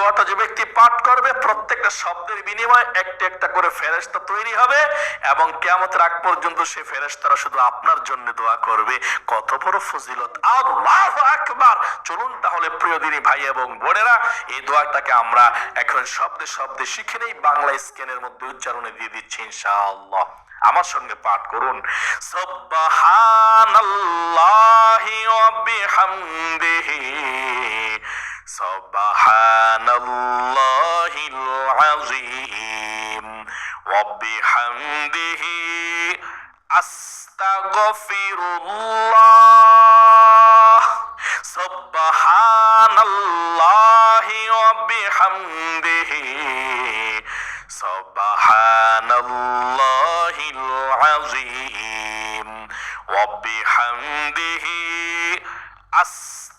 দোয়াটা যে ব্যক্তি পাঠ করবে প্রত্যেকটা শব্দের বিনিময়ে একটা একটা করে ফেরেশতা তৈরি হবে এবং কিয়ামতের আগ পর্যন্ত সেই ফেরেশতারা শুধু আপনার জন্য দোয়া করবে। কত বড় ফজিলত! আল্লাহু আকবার। চলুন তাহলে প্রিয় দিনী ভাই এবং বোনেরা, এই দোয়াটাকে আমরা এখন শব্দে শব্দে শিখে নেই। বাংলা স্ক্যানের মধ্যে উচ্চারণে দিয়ে দিচ্ছি ইনশাআল্লাহ। আমার সঙ্গে পাঠ করুন, সুবহানাল্লাহি ওয়া বিহামদিহি সুবহানাল্লাহিল আযীম ওয়া বিহামদিহি আস্তাগফিরুল্লাহ। সুবহানাল্লাহি ওয়া বিহামদিহি সুবহানাল্লাহিল আযীম ওয়া বিহামদিহি আস্তাগফিরুল্লাহ।